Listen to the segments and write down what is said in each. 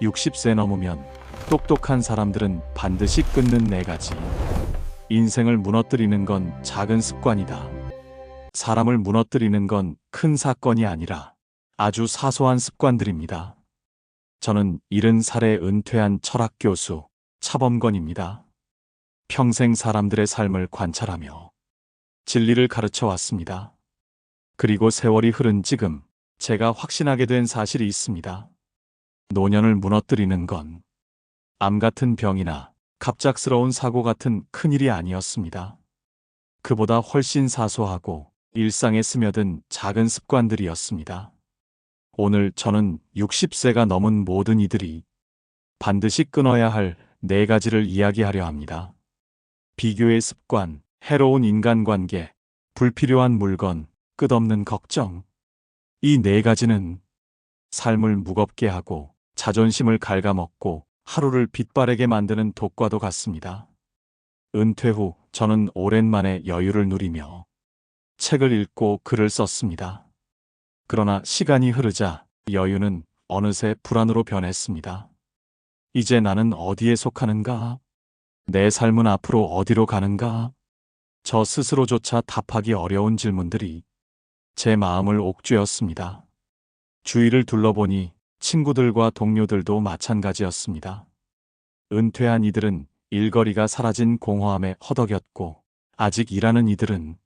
60세 넘으면 똑똑한 사람들은 반드시 끊는 네 가지. 인생을 무너뜨리는 건 작은 습관이다. 사람을 무너뜨리는 건 큰 사건이 아니라 아주 사소한 습관들입니다. 저는 70살에 은퇴한 철학 교수 차범건입니다. 평생 사람들의 삶을 관찰하며 진리를 가르쳐 왔습니다. 그리고 세월이 흐른 지금 제가 확신하게 된 사실이 있습니다. 노년을 무너뜨리는 건 암 같은 병이나 갑작스러운 사고 같은 큰일이 아니었습니다. 그보다 훨씬 사소하고 일상에 스며든 작은 습관들이었습니다. 오늘 저는 60세가 넘은 모든 이들이 반드시 끊어야 할 네 가지를 이야기하려 합니다. 비교의 습관, 해로운 인간관계, 불필요한 물건, 끝없는 걱정. 이 네 가지는 삶을 무겁게 하고 자존심을 갉아먹고 하루를 빛바래게 만드는 독과도 같습니다. 은퇴 후 저는 오랜만에 여유를 누리며 책을 읽고 글을 썼습니다. 그러나 시간이 흐르자 여유는 어느새 불안으로 변했습니다. 이제 나는 어디에 속하는가? 내 삶은 앞으로 어디로 가는가? 저 스스로조차 답하기 어려운 질문들이 제 마음을 옥죄었습니다. 주위를 둘러보니 친구들과 동료들도 마찬가지였습니다. 은퇴한 이들은 일거리가 사라진 공허함에 허덕였고, 아직 일하는 이들은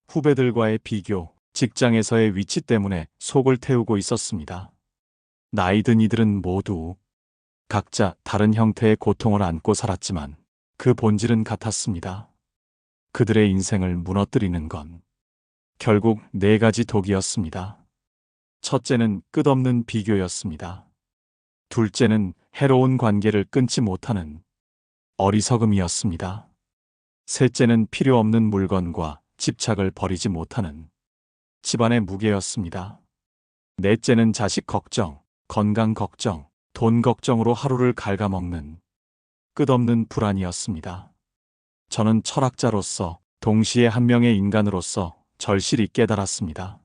후배들과의 비교, 직장에서의 위치 때문에 속을 태우고 있었습니다. 나이 든 이들은 모두 각자 다른 형태의 고통을 안고 살았지만 그 본질은 같았습니다. 그들의 인생을 무너뜨리는 건 결국 네 가지 독이었습니다. 첫째는 끝없는 비교였습니다. 둘째는 해로운 관계를 끊지 못하는 어리석음이었습니다. 셋째는 필요 없는 물건과 집착을 버리지 못하는 집안의 무게였습니다. 넷째는 자식 걱정, 건강 걱정, 돈 걱정으로 하루를 갉아먹는 끝없는 불안이었습니다. 저는 철학자로서 동시에 한 명의 인간으로서 절실히 깨달았습니다.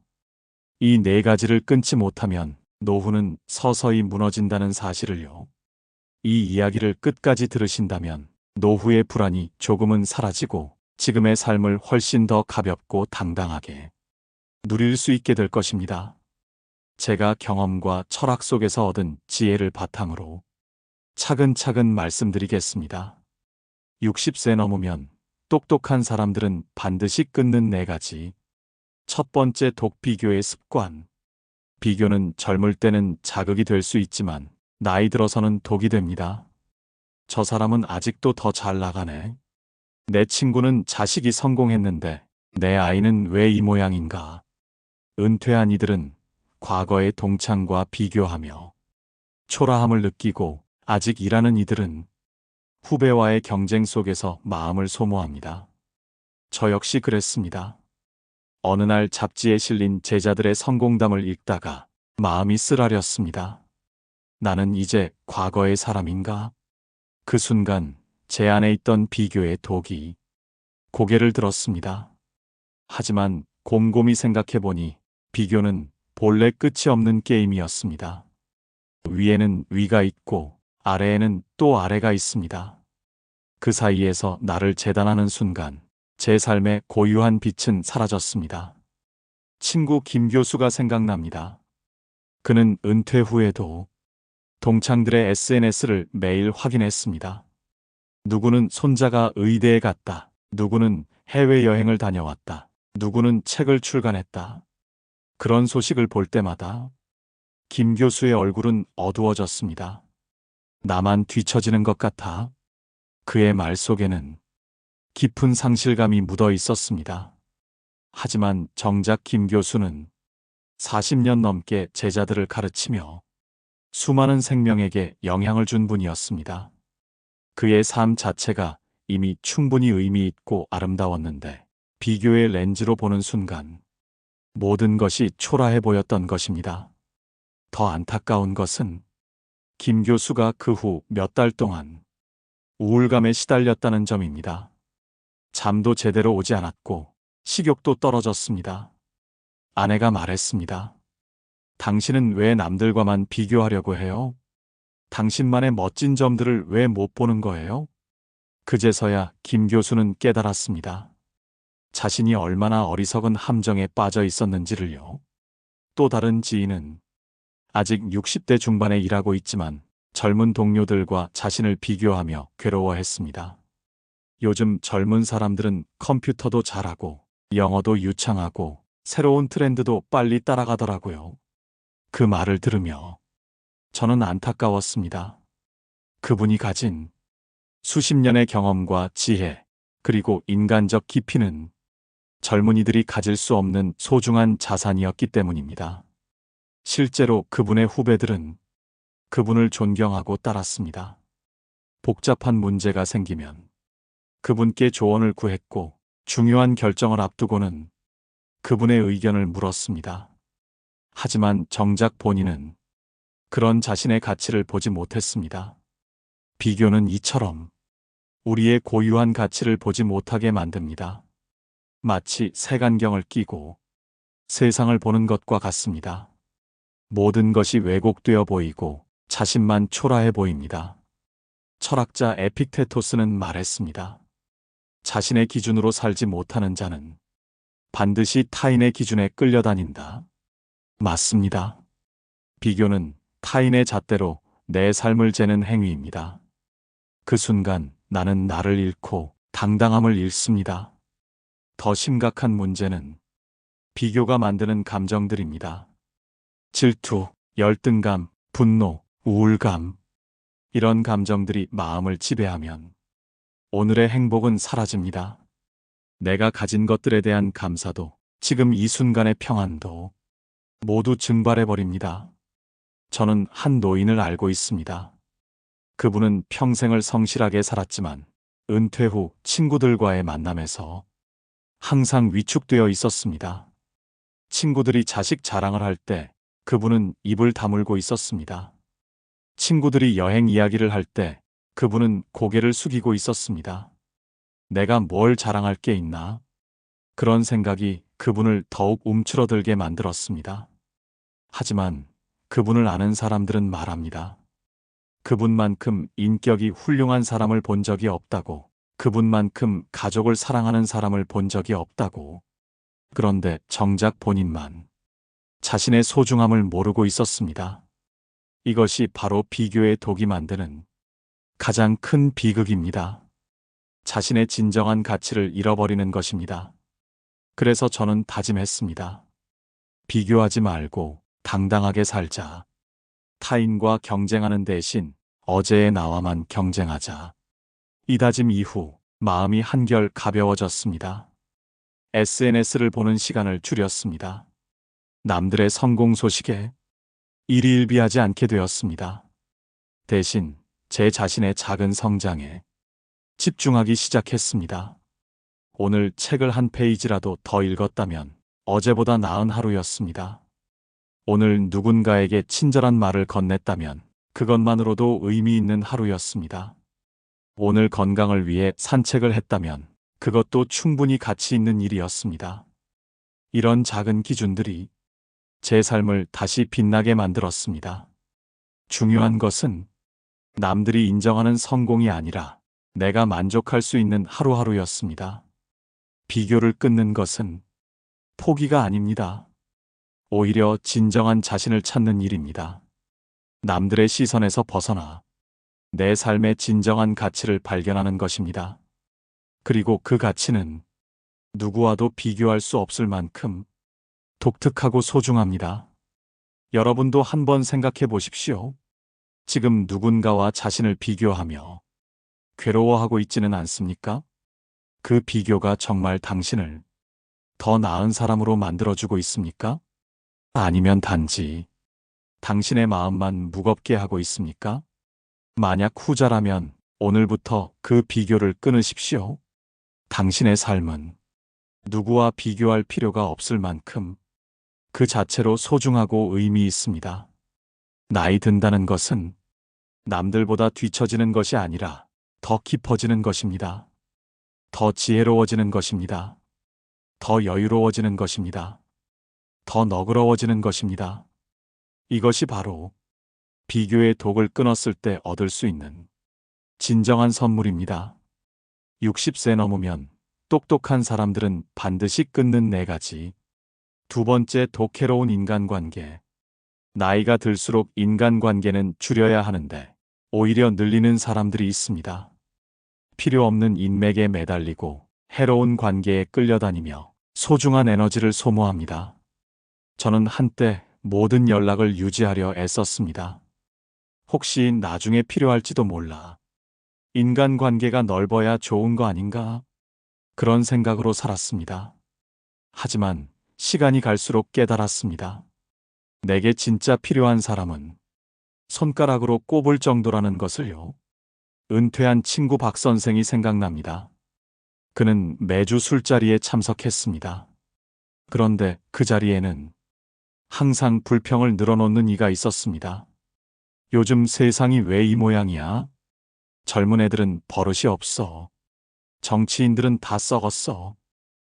이 네 가지를 끊지 못하면 노후는 서서히 무너진다는 사실을요. 이 이야기를 끝까지 들으신다면 노후의 불안이 조금은 사라지고 지금의 삶을 훨씬 더 가볍고 당당하게 누릴 수 있게 될 것입니다. 제가 경험과 철학 속에서 얻은 지혜를 바탕으로 차근차근 말씀드리겠습니다. 60세 넘으면 똑똑한 사람들은 반드시 끊는 네 가지. 첫 번째, 독비교의 습관. 비교는 젊을 때는 자극이 될 수 있지만 나이 들어서는 독이 됩니다. 저 사람은 아직도 더 잘 나가네. 내 친구는 자식이 성공했는데 내 아이는 왜 이 모양인가. 은퇴한 이들은 과거의 동창과 비교하며 초라함을 느끼고, 아직 일하는 이들은 후배와의 경쟁 속에서 마음을 소모합니다. 저 역시 그랬습니다. 어느 날 잡지에 실린 제자들의 성공담을 읽다가 마음이 쓰라렸습니다. 나는 이제 과거의 사람인가? 그 순간 제 안에 있던 비교의 독이 고개를 들었습니다. 하지만 곰곰이 생각해보니 비교는 본래 끝이 없는 게임이었습니다. 위에는 위가 있고 아래에는 또 아래가 있습니다. 그 사이에서 나를 재단하는 순간 제 삶의 고유한 빛은 사라졌습니다. 친구 김 교수가 생각납니다. 그는 은퇴 후에도 동창들의 SNS를 매일 확인했습니다. 누구는 손자가 의대에 갔다. 누구는 해외여행을 다녀왔다. 누구는 책을 출간했다. 그런 소식을 볼 때마다 김 교수의 얼굴은 어두워졌습니다. 나만 뒤처지는 것 같아. 그의 말 속에는 깊은 상실감이 묻어 있었습니다. 하지만 정작 김 교수는 40년 넘게 제자들을 가르치며 수많은 생명에게 영향을 준 분이었습니다. 그의 삶 자체가 이미 충분히 의미 있고 아름다웠는데 비교의 렌즈로 보는 순간 모든 것이 초라해 보였던 것입니다. 더 안타까운 것은 김 교수가 그 후 몇 달 동안 우울감에 시달렸다는 점입니다. 잠도 제대로 오지 않았고 식욕도 떨어졌습니다. 아내가 말했습니다. 당신은 왜 남들과만 비교하려고 해요? 당신만의 멋진 점들을 왜 못 보는 거예요? 그제서야 김 교수는 깨달았습니다. 자신이 얼마나 어리석은 함정에 빠져 있었는지를요. 또 다른 지인은 아직 60대 중반에 일하고 있지만 젊은 동료들과 자신을 비교하며 괴로워했습니다. 요즘 젊은 사람들은 컴퓨터도 잘하고 영어도 유창하고 새로운 트렌드도 빨리 따라가더라고요. 그 말을 들으며 저는 안타까웠습니다. 그분이 가진 수십 년의 경험과 지혜, 그리고 인간적 깊이는 젊은이들이 가질 수 없는 소중한 자산이었기 때문입니다. 실제로 그분의 후배들은 그분을 존경하고 따랐습니다. 복잡한 문제가 생기면 그분께 조언을 구했고, 중요한 결정을 앞두고는 그분의 의견을 물었습니다. 하지만 정작 본인은 그런 자신의 가치를 보지 못했습니다. 비교는 이처럼 우리의 고유한 가치를 보지 못하게 만듭니다. 마치 색안경을 끼고 세상을 보는 것과 같습니다. 모든 것이 왜곡되어 보이고 자신만 초라해 보입니다. 철학자 에픽테토스는 말했습니다. 자신의 기준으로 살지 못하는 자는 반드시 타인의 기준에 끌려다닌다. 맞습니다. 비교는 타인의 잣대로 내 삶을 재는 행위입니다. 그 순간 나는 나를 잃고 당당함을 잃습니다. 더 심각한 문제는 비교가 만드는 감정들입니다. 질투, 열등감, 분노, 우울감. 이런 감정들이 마음을 지배하면 오늘의 행복은 사라집니다. 내가 가진 것들에 대한 감사도, 지금 이 순간의 평안도 모두 증발해버립니다. 저는 한 노인을 알고 있습니다. 그분은 평생을 성실하게 살았지만 은퇴 후 친구들과의 만남에서 항상 위축되어 있었습니다. 친구들이 자식 자랑을 할 때 그분은 입을 다물고 있었습니다. 친구들이 여행 이야기를 할 때 그분은 고개를 숙이고 있었습니다. 내가 뭘 자랑할 게 있나? 그런 생각이 그분을 더욱 움츠러들게 만들었습니다. 하지만 그분을 아는 사람들은 말합니다. 그분만큼 인격이 훌륭한 사람을 본 적이 없다고, 그분만큼 가족을 사랑하는 사람을 본 적이 없다고. 그런데 정작 본인만 자신의 소중함을 모르고 있었습니다. 이것이 바로 비교의 독이 만드는 가장 큰 비극입니다. 자신의 진정한 가치를 잃어버리는 것입니다. 그래서 저는 다짐했습니다. 비교하지 말고 당당하게 살자. 타인과 경쟁하는 대신 어제의 나와만 경쟁하자. 이 다짐 이후 마음이 한결 가벼워졌습니다. SNS를 보는 시간을 줄였습니다. 남들의 성공 소식에 일희일비하지 않게 되었습니다. 대신 제 자신의 작은 성장에 집중하기 시작했습니다. 오늘 책을 한 페이지라도 더 읽었다면 어제보다 나은 하루였습니다. 오늘 누군가에게 친절한 말을 건넸다면 그것만으로도 의미 있는 하루였습니다. 오늘 건강을 위해 산책을 했다면 그것도 충분히 가치 있는 일이었습니다. 이런 작은 기준들이 제 삶을 다시 빛나게 만들었습니다. 중요한 것은 남들이 인정하는 성공이 아니라 내가 만족할 수 있는 하루하루였습니다. 비교를 끊는 것은 포기가 아닙니다. 오히려 진정한 자신을 찾는 일입니다. 남들의 시선에서 벗어나 내 삶의 진정한 가치를 발견하는 것입니다. 그리고 그 가치는 누구와도 비교할 수 없을 만큼 독특하고 소중합니다. 여러분도 한번 생각해 보십시오. 지금 누군가와 자신을 비교하며 괴로워하고 있지는 않습니까? 그 비교가 정말 당신을 더 나은 사람으로 만들어주고 있습니까? 아니면 단지 당신의 마음만 무겁게 하고 있습니까? 만약 후자라면 오늘부터 그 비교를 끊으십시오. 당신의 삶은 누구와 비교할 필요가 없을 만큼 그 자체로 소중하고 의미 있습니다. 나이 든다는 것은 남들보다 뒤처지는 것이 아니라 더 깊어지는 것입니다. 더 지혜로워지는 것입니다. 더 여유로워지는 것입니다. 더 너그러워지는 것입니다. 이것이 바로 비교의 독을 끊었을 때 얻을 수 있는 진정한 선물입니다. 60세 넘으면 똑똑한 사람들은 반드시 끊는 네 가지. 두 번째, 독해로운 인간관계. 나이가 들수록 인간관계는 줄여야 하는데 오히려 늘리는 사람들이 있습니다. 필요 없는 인맥에 매달리고 해로운 관계에 끌려다니며 소중한 에너지를 소모합니다. 저는 한때 모든 연락을 유지하려 애썼습니다. 혹시 나중에 필요할지도 몰라. 인간관계가 넓어야 좋은 거 아닌가? 그런 생각으로 살았습니다. 하지만 시간이 갈수록 깨달았습니다. 내게 진짜 필요한 사람은 손가락으로 꼽을 정도라는 것을요. 은퇴한 친구 박 선생이 생각납니다. 그는 매주 술자리에 참석했습니다. 그런데 그 자리에는 항상 불평을 늘어놓는 이가 있었습니다. 요즘 세상이 왜 이 모양이야? 젊은 애들은 버릇이 없어. 정치인들은 다 썩었어.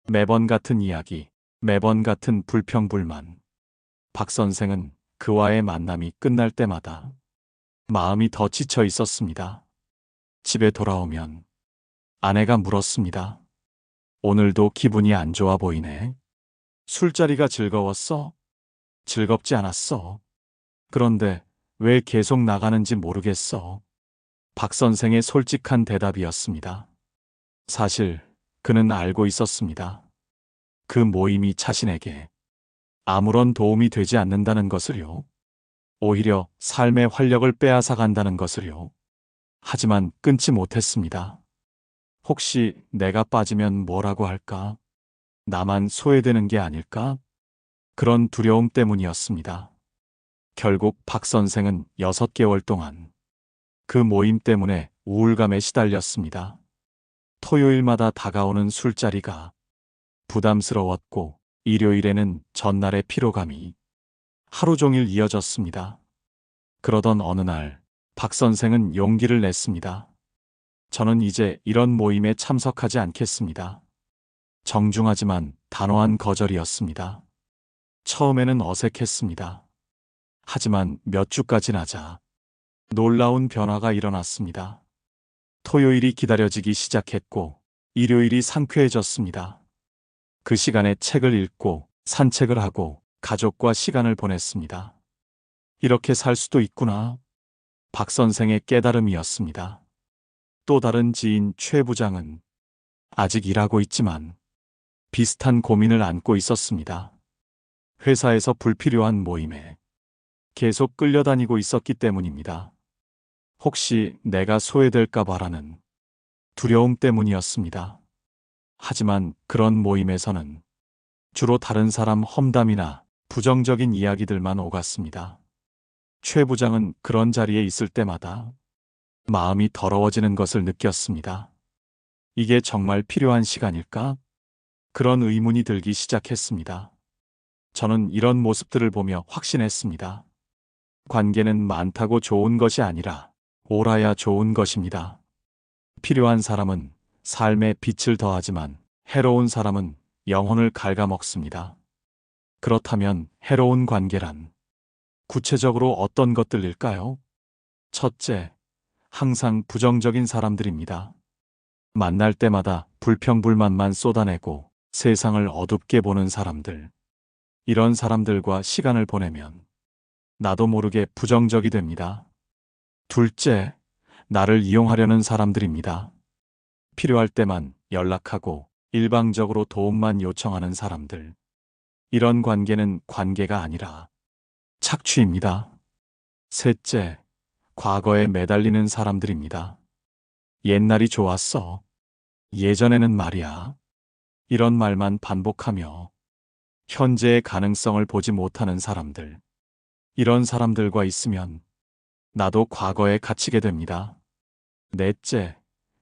매번 같은 이야기, 매번 같은 불평불만. 박 선생은 그와의 만남이 끝날 때마다 마음이 더 지쳐 있었습니다. 집에 돌아오면 아내가 물었습니다. 오늘도 기분이 안 좋아 보이네. 술자리가 즐거웠어? 즐겁지 않았어. 그런데 왜 계속 나가는지 모르겠어. 박 선생의 솔직한 대답이었습니다. 사실 그는 알고 있었습니다. 그 모임이 자신에게 아무런 도움이 되지 않는다는 것을요. 오히려 삶의 활력을 빼앗아 간다는 것을요. 하지만 끊지 못했습니다. 혹시 내가 빠지면 뭐라고 할까? 나만 소외되는 게 아닐까? 그런 두려움 때문이었습니다. 결국 박 선생은 6개월 동안 그 모임 때문에 우울감에 시달렸습니다. 토요일마다 다가오는 술자리가 부담스러웠고 일요일에는 전날의 피로감이 하루 종일 이어졌습니다. 그러던 어느 날 박 선생은 용기를 냈습니다. 저는 이제 이런 모임에 참석하지 않겠습니다. 정중하지만 단호한 거절이었습니다. 처음에는 어색했습니다. 하지만 몇 주가 지나자 놀라운 변화가 일어났습니다. 토요일이 기다려지기 시작했고 일요일이 상쾌해졌습니다. 그 시간에 책을 읽고 산책을 하고 가족과 시간을 보냈습니다. 이렇게 살 수도 있구나. 박 선생의 깨달음이었습니다. 또 다른 지인 최 부장은 아직 일하고 있지만 비슷한 고민을 안고 있었습니다. 회사에서 불필요한 모임에 계속 끌려다니고 있었기 때문입니다. 혹시 내가 소외될까 봐라는 두려움 때문이었습니다. 하지만 그런 모임에서는 주로 다른 사람 험담이나 부정적인 이야기들만 오갔습니다. 최 부장은 그런 자리에 있을 때마다 마음이 더러워지는 것을 느꼈습니다. 이게 정말 필요한 시간일까? 그런 의문이 들기 시작했습니다. 저는 이런 모습들을 보며 확신했습니다. 관계는 많다고 좋은 것이 아니라 옳아야 좋은 것입니다. 필요한 사람은 삶에 빛을 더하지만 해로운 사람은 영혼을 갉아먹습니다. 그렇다면 해로운 관계란 구체적으로 어떤 것들일까요? 첫째, 항상 부정적인 사람들입니다. 만날 때마다 불평불만만 쏟아내고 세상을 어둡게 보는 사람들. 이런 사람들과 시간을 보내면 나도 모르게 부정적이 됩니다. 둘째, 나를 이용하려는 사람들입니다. 필요할 때만 연락하고 일방적으로 도움만 요청하는 사람들. 이런 관계는 관계가 아니라 착취입니다. 셋째, 과거에 매달리는 사람들입니다. 옛날이 좋았어. 예전에는 말이야. 이런 말만 반복하며 현재의 가능성을 보지 못하는 사람들. 이런 사람들과 있으면 나도 과거에 갇히게 됩니다. 넷째,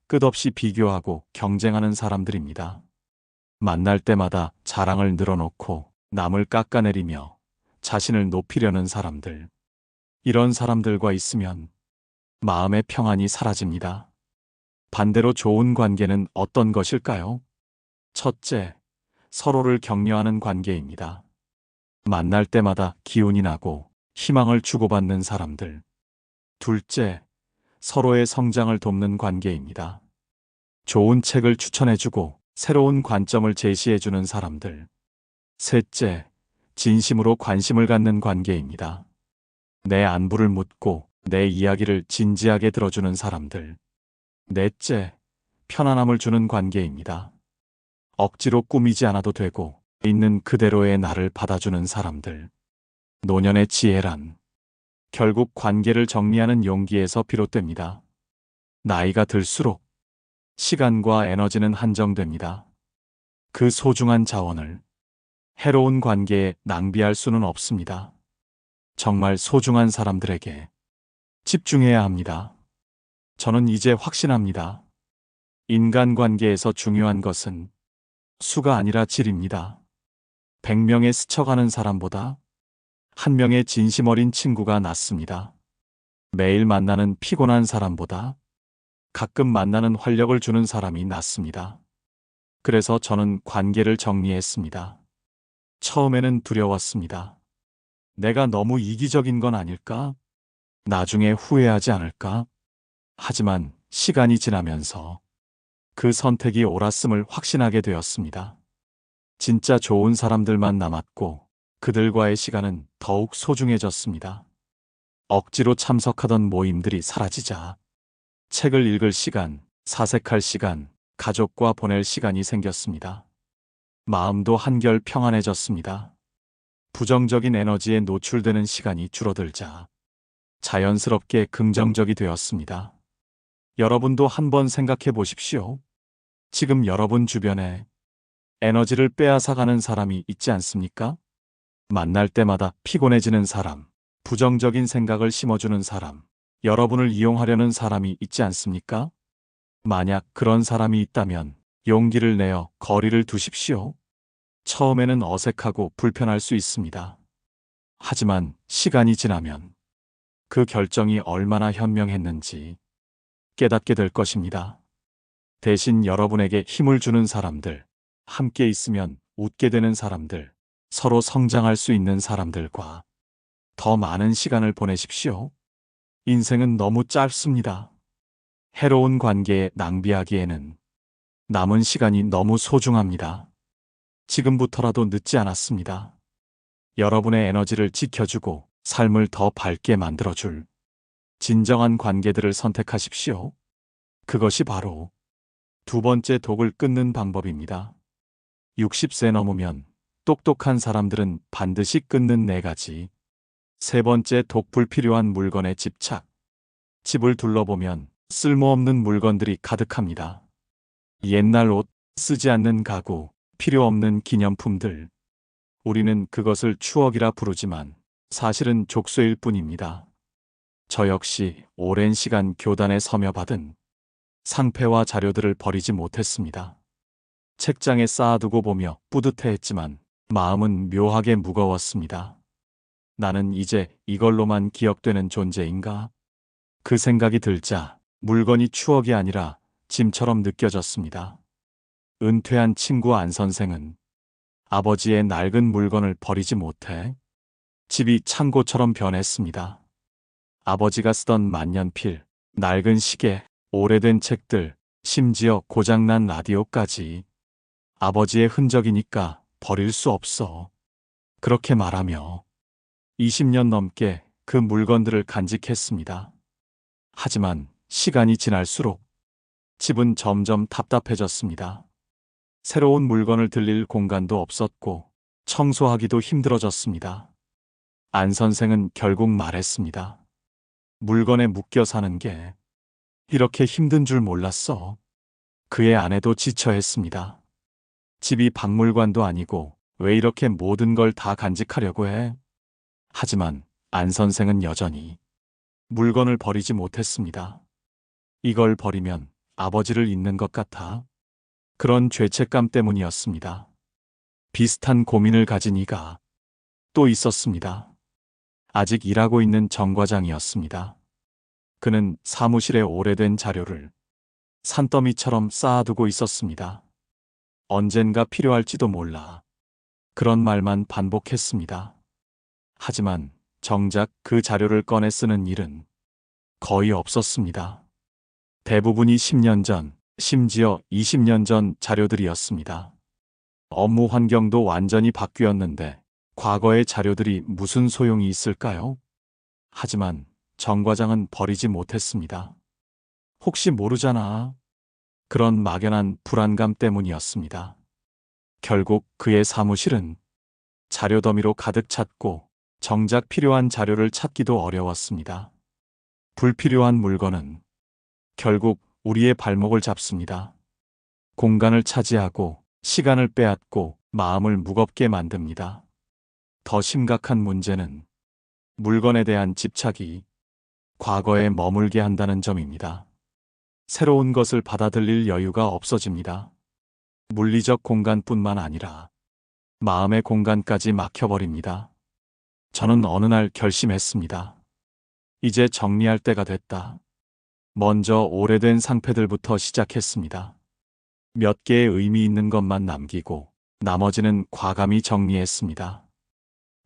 끝없이 비교하고 경쟁하는 사람들입니다. 만날 때마다 자랑을 늘어놓고 남을 깎아내리며 자신을 높이려는 사람들. 이런 사람들과 있으면 마음의 평안이 사라집니다. 반대로 좋은 관계는 어떤 것일까요? 첫째, 서로를 격려하는 관계입니다. 만날 때마다 기운이 나고 희망을 주고받는 사람들. 둘째, 서로의 성장을 돕는 관계입니다. 좋은 책을 추천해주고 새로운 관점을 제시해주는 사람들. 셋째, 진심으로 관심을 갖는 관계입니다. 내 안부를 묻고 내 이야기를 진지하게 들어주는 사람들. 넷째, 편안함을 주는 관계입니다. 억지로 꾸미지 않아도 되고 있는 그대로의 나를 받아주는 사람들. 노년의 지혜란 결국 관계를 정리하는 용기에서 비롯됩니다. 나이가 들수록 시간과 에너지는 한정됩니다. 그 소중한 자원을 해로운 관계에 낭비할 수는 없습니다. 정말 소중한 사람들에게 집중해야 합니다. 저는 이제 확신합니다. 인간관계에서 중요한 것은 수가 아니라 질입니다. 100명의 스쳐가는 사람보다 한 명의 진심 어린 친구가 낫습니다. 매일 만나는 피곤한 사람보다 가끔 만나는 활력을 주는 사람이 낫습니다. 그래서 저는 관계를 정리했습니다. 처음에는 두려웠습니다. 내가 너무 이기적인 건 아닐까? 나중에 후회하지 않을까? 하지만 시간이 지나면서 그 선택이 옳았음을 확신하게 되었습니다. 진짜 좋은 사람들만 남았고 그들과의 시간은 더욱 소중해졌습니다. 억지로 참석하던 모임들이 사라지자 책을 읽을 시간, 사색할 시간, 가족과 보낼 시간이 생겼습니다. 마음도 한결 평안해졌습니다. 부정적인 에너지에 노출되는 시간이 줄어들자 자연스럽게 긍정적이 되었습니다. 여러분도 한번 생각해 보십시오. 지금 여러분 주변에 에너지를 빼앗아가는 사람이 있지 않습니까? 만날 때마다 피곤해지는 사람, 부정적인 생각을 심어주는 사람, 여러분을 이용하려는 사람이 있지 않습니까? 만약 그런 사람이 있다면 용기를 내어 거리를 두십시오. 처음에는 어색하고 불편할 수 있습니다. 하지만 시간이 지나면 그 결정이 얼마나 현명했는지 깨닫게 될 것입니다. 대신 여러분에게 힘을 주는 사람들, 함께 있으면 웃게 되는 사람들, 서로 성장할 수 있는 사람들과 더 많은 시간을 보내십시오. 인생은 너무 짧습니다. 해로운 관계에 낭비하기에는 남은 시간이 너무 소중합니다. 지금부터라도 늦지 않았습니다. 여러분의 에너지를 지켜주고 삶을 더 밝게 만들어줄 진정한 관계들을 선택하십시오. 그것이 바로 두 번째 독을 끊는 방법입니다. 60세 넘으면 똑똑한 사람들은 반드시 끊는 4가지. 세 번째 독 불필요한 물건에 집착. 집을 둘러보면 쓸모없는 물건들이 가득합니다. 옛날 옷, 쓰지 않는 가구, 필요 없는 기념품들. 우리는 그것을 추억이라 부르지만 사실은 족쇄일 뿐입니다. 저 역시 오랜 시간 교단에 서며 받은 상패와 자료들을 버리지 못했습니다. 책장에 쌓아두고 보며 뿌듯해했지만 마음은 묘하게 무거웠습니다. 나는 이제 이걸로만 기억되는 존재인가? 그 생각이 들자 물건이 추억이 아니라 짐처럼 느껴졌습니다. 은퇴한 친구 안 선생은 아버지의 낡은 물건을 버리지 못해 집이 창고처럼 변했습니다. 아버지가 쓰던 만년필, 낡은 시계, 오래된 책들, 심지어 고장난 라디오까지 아버지의 흔적이니까 버릴 수 없어. 그렇게 말하며 20년 넘게 그 물건들을 간직했습니다. 하지만 시간이 지날수록 집은 점점 답답해졌습니다. 새로운 물건을 들릴 공간도 없었고 청소하기도 힘들어졌습니다. 안 선생은 결국 말했습니다. 물건에 묶여 사는 게 이렇게 힘든 줄 몰랐어. 그의 아내도 지쳐했습니다. 집이 박물관도 아니고 왜 이렇게 모든 걸 다 간직하려고 해? 하지만 안 선생은 여전히 물건을 버리지 못했습니다. 이걸 버리면 아버지를 잊는 것 같아. 그런 죄책감 때문이었습니다. 비슷한 고민을 가진 이가 또 있었습니다. 아직 일하고 있는 정 과장이었습니다. 그는 사무실에 오래된 자료를 산더미처럼 쌓아두고 있었습니다. 언젠가 필요할지도 몰라. 그런 말만 반복했습니다. 하지만 정작 그 자료를 꺼내 쓰는 일은 거의 없었습니다. 대부분이 10년 전, 심지어 20년 전 자료들이었습니다. 업무 환경도 완전히 바뀌었는데 과거의 자료들이 무슨 소용이 있을까요? 하지만 정 과장은 버리지 못했습니다. 혹시 모르잖아. 그런 막연한 불안감 때문이었습니다. 결국 그의 사무실은 자료 더미로 가득 찼고 정작 필요한 자료를 찾기도 어려웠습니다. 불필요한 물건은 결국 우리의 발목을 잡습니다. 공간을 차지하고 시간을 빼앗고 마음을 무겁게 만듭니다. 더 심각한 문제는 물건에 대한 집착이 과거에 머물게 한다는 점입니다. 새로운 것을 받아들일 여유가 없어집니다. 물리적 공간뿐만 아니라 마음의 공간까지 막혀버립니다. 저는 어느 날 결심했습니다. 이제 정리할 때가 됐다. 먼저 오래된 상패들부터 시작했습니다. 몇 개의 의미 있는 것만 남기고 나머지는 과감히 정리했습니다.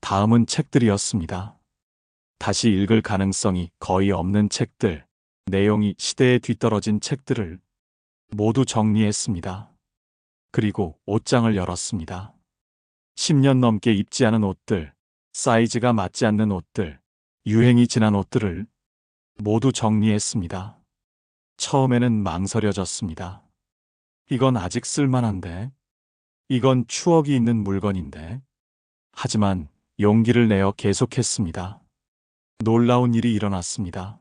다음은 책들이었습니다. 다시 읽을 가능성이 거의 없는 책들, 내용이 시대에 뒤떨어진 책들을 모두 정리했습니다. 그리고 옷장을 열었습니다. 10년 넘게 입지 않은 옷들, 사이즈가 맞지 않는 옷들, 유행이 지난 옷들을 모두 정리했습니다. 처음에는 망설여졌습니다. 이건 아직 쓸만한데? 이건 추억이 있는 물건인데? 하지만 용기를 내어 계속했습니다. 놀라운 일이 일어났습니다.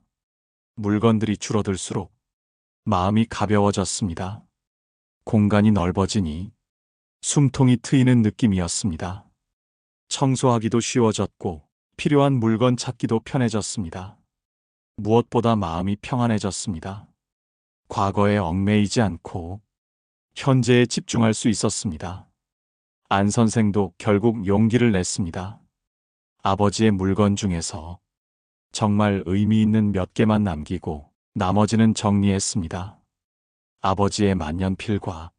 물건들이 줄어들수록 마음이 가벼워졌습니다. 공간이 넓어지니 숨통이 트이는 느낌이었습니다. 청소하기도 쉬워졌고 필요한 물건 찾기도 편해졌습니다. 무엇보다 마음이 평안해졌습니다. 과거에 얽매이지 않고 현재에 집중할 수 있었습니다. 안 선생도 결국 용기를 냈습니다. 아버지의 물건 중에서 정말 의미 있는 몇 개만 남기고 나머지는 정리했습니다. 아버지의 만년필과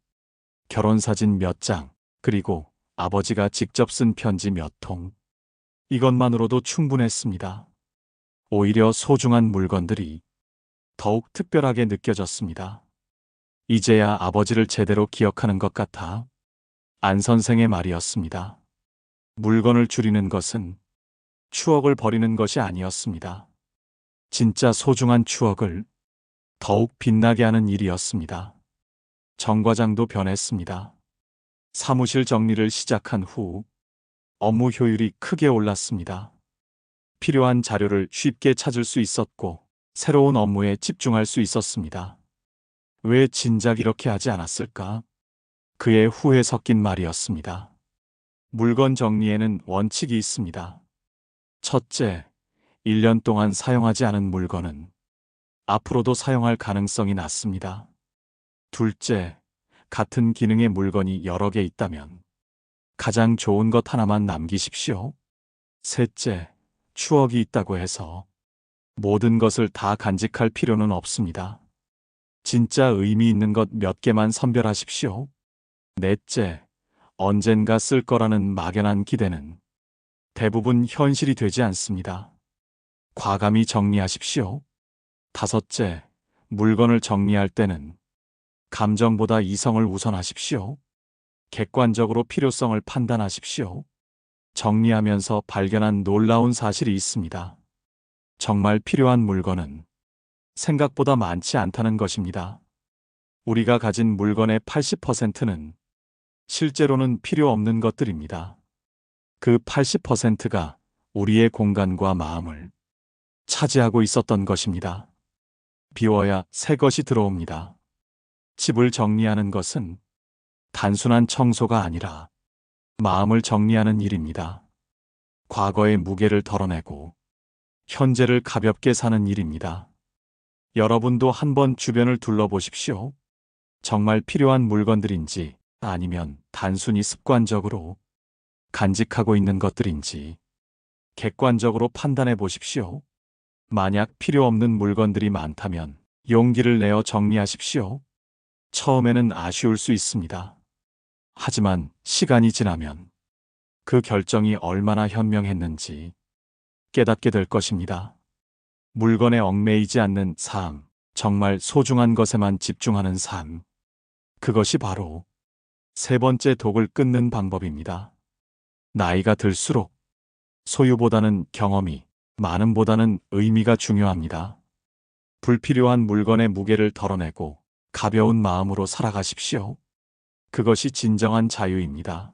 결혼사진 몇 장, 그리고 아버지가 직접 쓴 편지 몇 통. 이것만으로도 충분했습니다. 오히려 소중한 물건들이 더욱 특별하게 느껴졌습니다. 이제야 아버지를 제대로 기억하는 것 같아. 안 선생의 말이었습니다. 물건을 줄이는 것은 추억을 버리는 것이 아니었습니다. 진짜 소중한 추억을 더욱 빛나게 하는 일이었습니다. 정 과장도 변했습니다. 사무실 정리를 시작한 후 업무 효율이 크게 올랐습니다. 필요한 자료를 쉽게 찾을 수 있었고 새로운 업무에 집중할 수 있었습니다. 왜 진작 이렇게 하지 않았을까? 그의 후회 섞인 말이었습니다. 물건 정리에는 원칙이 있습니다. 첫째, 1년 동안 사용하지 않은 물건은 앞으로도 사용할 가능성이 낮습니다. 둘째, 같은 기능의 물건이 여러 개 있다면 가장 좋은 것 하나만 남기십시오. 셋째, 추억이 있다고 해서 모든 것을 다 간직할 필요는 없습니다. 진짜 의미 있는 것 몇 개만 선별하십시오. 넷째, 언젠가 쓸 거라는 막연한 기대는 대부분 현실이 되지 않습니다. 과감히 정리하십시오. 다섯째, 물건을 정리할 때는 감정보다 이성을 우선하십시오. 객관적으로 필요성을 판단하십시오. 정리하면서 발견한 놀라운 사실이 있습니다. 정말 필요한 물건은 생각보다 많지 않다는 것입니다. 우리가 가진 물건의 80%는 실제로는 필요 없는 것들입니다. 그 80%가 우리의 공간과 마음을 차지하고 있었던 것입니다. 비워야 새 것이 들어옵니다. 집을 정리하는 것은 단순한 청소가 아니라 마음을 정리하는 일입니다. 과거의 무게를 덜어내고 현재를 가볍게 사는 일입니다. 여러분도 한번 주변을 둘러보십시오. 정말 필요한 물건들인지 아니면 단순히 습관적으로 간직하고 있는 것들인지 객관적으로 판단해 보십시오. 만약 필요 없는 물건들이 많다면 용기를 내어 정리하십시오. 처음에는 아쉬울 수 있습니다. 하지만 시간이 지나면 그 결정이 얼마나 현명했는지 깨닫게 될 것입니다. 물건에 얽매이지 않는 삶, 정말 소중한 것에만 집중하는 삶. 그것이 바로 세 번째 독을 끊는 방법입니다. 나이가 들수록 소유보다는 경험이, 많음보다는 의미가 중요합니다. 불필요한 물건의 무게를 덜어내고 가벼운 마음으로 살아가십시오. 그것이 진정한 자유입니다.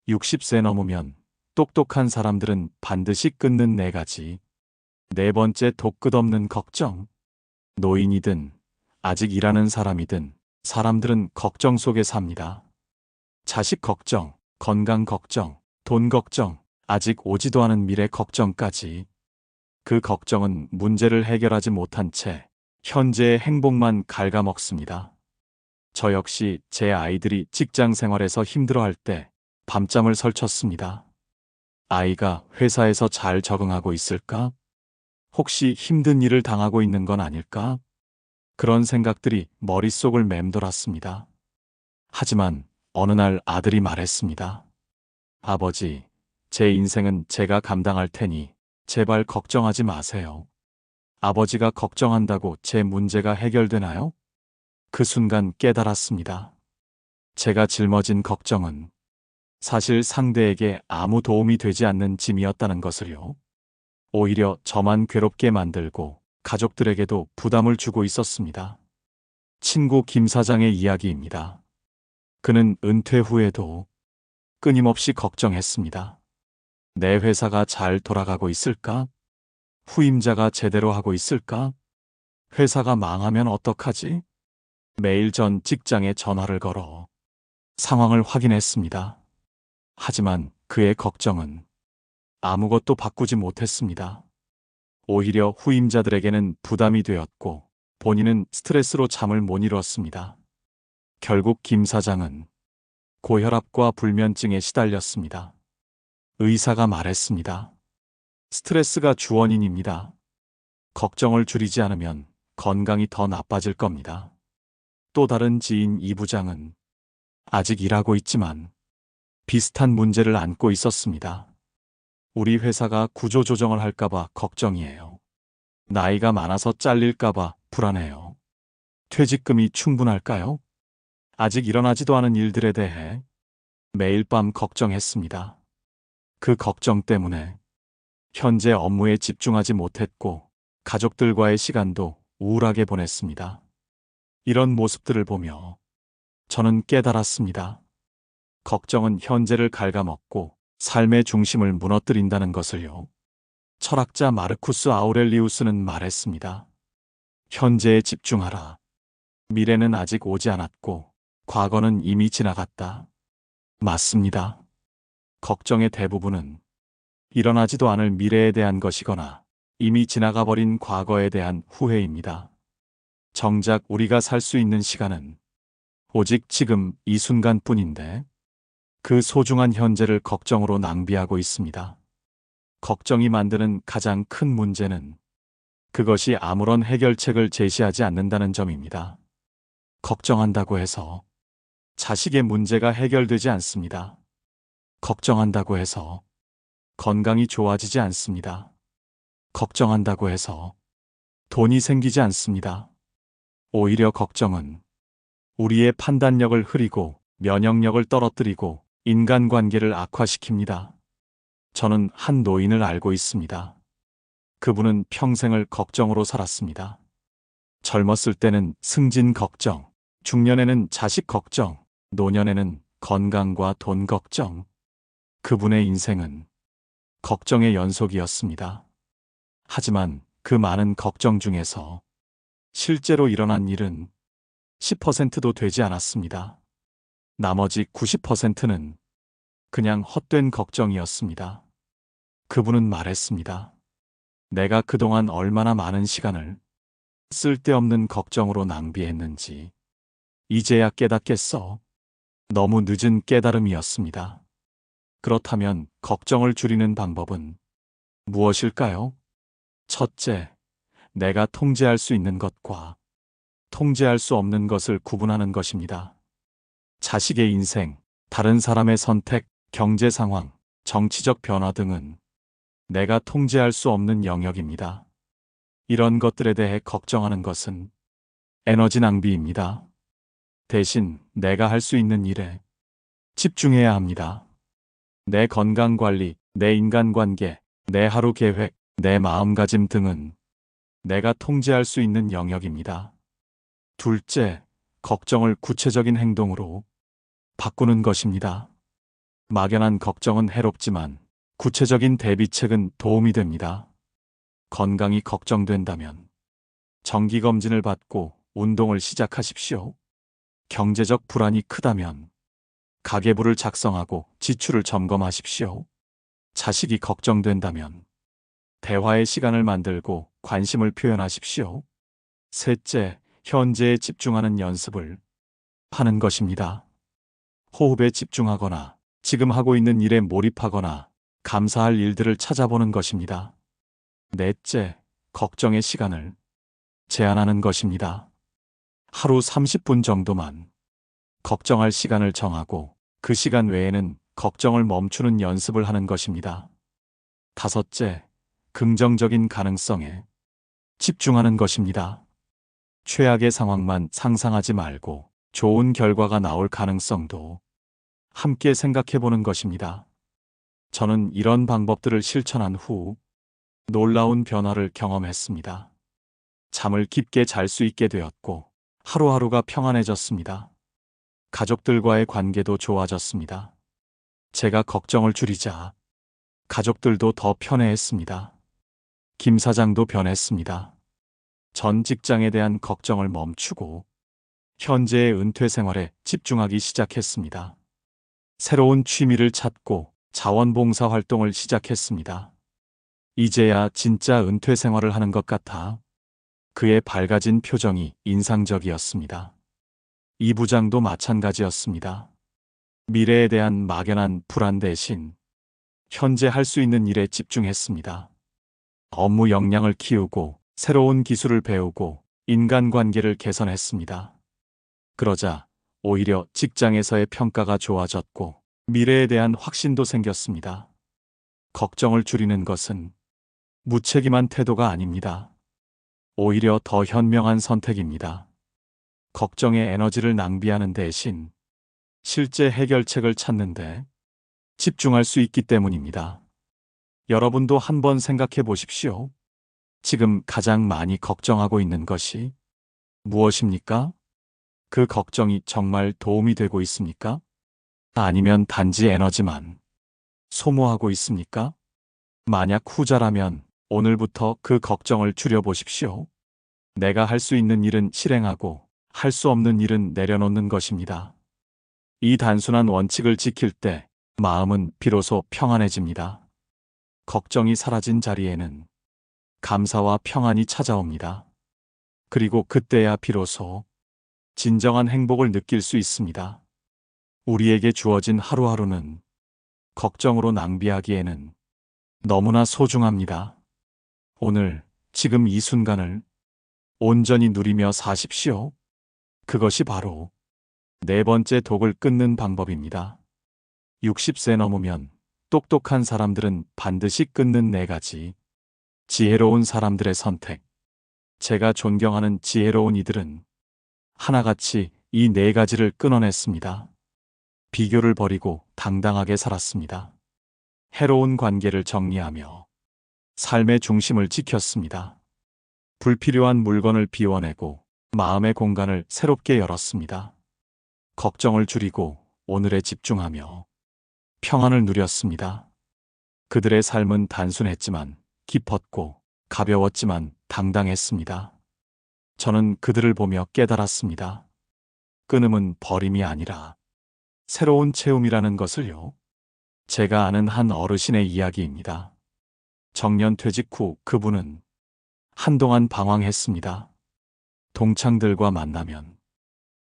60세 넘으면 똑똑한 사람들은 반드시 끊는 네 가지. 네 번째 독 끝없는 걱정. 노인이든 아직 일하는 사람이든 사람들은 걱정 속에 삽니다. 자식 걱정, 건강 걱정, 돈 걱정, 아직 오지도 않은 미래 걱정까지. 그 걱정은 문제를 해결하지 못한 채 현재의 행복만 갉아먹습니다. 저 역시 제 아이들이 직장 생활에서 힘들어할 때 밤잠을 설쳤습니다. 아이가 회사에서 잘 적응하고 있을까? 혹시 힘든 일을 당하고 있는 건 아닐까? 그런 생각들이 머릿속을 맴돌았습니다. 하지만 어느 날 아들이 말했습니다. 아버지, 제 인생은 제가 감당할 테니 제발 걱정하지 마세요. 아버지가 걱정한다고 제 문제가 해결되나요? 그 순간 깨달았습니다. 제가 짊어진 걱정은 사실 상대에게 아무 도움이 되지 않는 짐이었다는 것을요. 오히려 저만 괴롭게 만들고 가족들에게도 부담을 주고 있었습니다. 친구 김 사장의 이야기입니다. 그는 은퇴 후에도 끊임없이 걱정했습니다. 내 회사가 잘 돌아가고 있을까? 후임자가 제대로 하고 있을까? 회사가 망하면 어떡하지? 매일 전 직장에 전화를 걸어 상황을 확인했습니다. 하지만 그의 걱정은 아무것도 바꾸지 못했습니다. 오히려 후임자들에게는 부담이 되었고 본인은 스트레스로 잠을 못 이뤘습니다. 결국 김 사장은 고혈압과 불면증에 시달렸습니다. 의사가 말했습니다. 스트레스가 주원인입니다. 걱정을 줄이지 않으면 건강이 더 나빠질 겁니다. 또 다른 지인 이 부장은 아직 일하고 있지만 비슷한 문제를 안고 있었습니다. 우리 회사가 구조조정을 할까봐 걱정이에요. 나이가 많아서 잘릴까봐 불안해요. 퇴직금이 충분할까요? 아직 일어나지도 않은 일들에 대해 매일 밤 걱정했습니다. 그 걱정 때문에 현재 업무에 집중하지 못했고 가족들과의 시간도 우울하게 보냈습니다. 이런 모습들을 보며 저는 깨달았습니다. 걱정은 현재를 갉아먹고 삶의 중심을 무너뜨린다는 것을요. 철학자 마르쿠스 아우렐리우스는 말했습니다. 현재에 집중하라. 미래는 아직 오지 않았고 과거는 이미 지나갔다. 맞습니다. 걱정의 대부분은 일어나지도 않을 미래에 대한 것이거나 이미 지나가 버린 과거에 대한 후회입니다. 정작 우리가 살 수 있는 시간은 오직 지금 이 순간뿐인데 그 소중한 현재를 걱정으로 낭비하고 있습니다. 걱정이 만드는 가장 큰 문제는 그것이 아무런 해결책을 제시하지 않는다는 점입니다. 걱정한다고 해서 자식의 문제가 해결되지 않습니다. 걱정한다고 해서 건강이 좋아지지 않습니다. 걱정한다고 해서 돈이 생기지 않습니다. 오히려 걱정은 우리의 판단력을 흐리고 면역력을 떨어뜨리고 인간관계를 악화시킵니다. 저는 한 노인을 알고 있습니다. 그분은 평생을 걱정으로 살았습니다. 젊었을 때는 승진 걱정, 중년에는 자식 걱정, 노년에는 건강과 돈 걱정. 그분의 인생은 걱정의 연속이었습니다. 하지만 그 많은 걱정 중에서 실제로 일어난 일은 10%도 되지 않았습니다. 나머지 90%는 그냥 헛된 걱정이었습니다. 그분은 말했습니다. 내가 그동안 얼마나 많은 시간을 쓸데없는 걱정으로 낭비했는지 이제야 깨닫겠어. 너무 늦은 깨달음이었습니다. 그렇다면 걱정을 줄이는 방법은 무엇일까요? 첫째, 내가 통제할 수 있는 것과 통제할 수 없는 것을 구분하는 것입니다. 자식의 인생, 다른 사람의 선택, 경제 상황, 정치적 변화 등은 내가 통제할 수 없는 영역입니다. 이런 것들에 대해 걱정하는 것은 에너지 낭비입니다. 대신 내가 할 수 있는 일에 집중해야 합니다. 내 건강 관리, 내 인간관계, 내 하루 계획, 내 마음가짐 등은 내가 통제할 수 있는 영역입니다. 둘째, 걱정을 구체적인 행동으로 바꾸는 것입니다. 막연한 걱정은 해롭지만 구체적인 대비책은 도움이 됩니다. 건강이 걱정된다면 정기검진을 받고 운동을 시작하십시오. 경제적 불안이 크다면 가계부를 작성하고 지출을 점검하십시오. 자식이 걱정된다면 대화의 시간을 만들고 관심을 표현하십시오. 셋째, 현재에 집중하는 연습을 하는 것입니다. 호흡에 집중하거나 지금 하고 있는 일에 몰입하거나 감사할 일들을 찾아보는 것입니다. 넷째, 걱정의 시간을 제한하는 것입니다. 하루 30분 정도만 걱정할 시간을 정하고 그 시간 외에는 걱정을 멈추는 연습을 하는 것입니다. 다섯째, 긍정적인 가능성에 집중하는 것입니다. 최악의 상황만 상상하지 말고 좋은 결과가 나올 가능성도 함께 생각해 보는 것입니다. 저는 이런 방법들을 실천한 후 놀라운 변화를 경험했습니다. 잠을 깊게 잘 수 있게 되었고 하루하루가 평안해졌습니다. 가족들과의 관계도 좋아졌습니다. 제가 걱정을 줄이자 가족들도 더 편해했습니다. 김 사장도 변했습니다. 전 직장에 대한 걱정을 멈추고 현재의 은퇴 생활에 집중하기 시작했습니다. 새로운 취미를 찾고 자원봉사 활동을 시작했습니다. 이제야 진짜 은퇴 생활을 하는 것 같아 그의 밝아진 표정이 인상적이었습니다. 이 부장도 마찬가지였습니다. 미래에 대한 막연한 불안 대신 현재 할 수 있는 일에 집중했습니다. 업무 역량을 키우고 새로운 기술을 배우고 인간관계를 개선했습니다. 그러자 오히려 직장에서의 평가가 좋아졌고 미래에 대한 확신도 생겼습니다. 걱정을 줄이는 것은 무책임한 태도가 아닙니다. 오히려 더 현명한 선택입니다. 걱정의 에너지를 낭비하는 대신 실제 해결책을 찾는데 집중할 수 있기 때문입니다. 여러분도 한번 생각해 보십시오. 지금 가장 많이 걱정하고 있는 것이 무엇입니까? 그 걱정이 정말 도움이 되고 있습니까? 아니면 단지 에너지만 소모하고 있습니까? 만약 후자라면 오늘부터 그 걱정을 줄여보십시오. 내가 할 수 있는 일은 실행하고 할 수 없는 일은 내려놓는 것입니다. 이 단순한 원칙을 지킬 때 마음은 비로소 평안해집니다. 걱정이 사라진 자리에는 감사와 평안이 찾아옵니다. 그리고 그때야 비로소 진정한 행복을 느낄 수 있습니다. 우리에게 주어진 하루하루는 걱정으로 낭비하기에는 너무나 소중합니다. 오늘, 지금 이 순간을 온전히 누리며 사십시오. 그것이 바로 네 번째 독을 끊는 방법입니다. 60세 넘으면 똑똑한 사람들은 반드시 끊는 네 가지 지혜로운 사람들의 선택. 제가 존경하는 지혜로운 이들은 하나같이 이 네 가지를 끊어냈습니다. 비교를 버리고 당당하게 살았습니다. 해로운 관계를 정리하며 삶의 중심을 지켰습니다. 불필요한 물건을 비워내고 마음의 공간을 새롭게 열었습니다. 걱정을 줄이고 오늘에 집중하며 평안을 누렸습니다. 그들의 삶은 단순했지만 깊었고 가벼웠지만 당당했습니다. 저는 그들을 보며 깨달았습니다. 끊음은 버림이 아니라 새로운 체험이라는 것을요. 제가 아는 한 어르신의 이야기입니다. 정년 퇴직 후 그분은 한동안 방황했습니다. 동창들과 만나면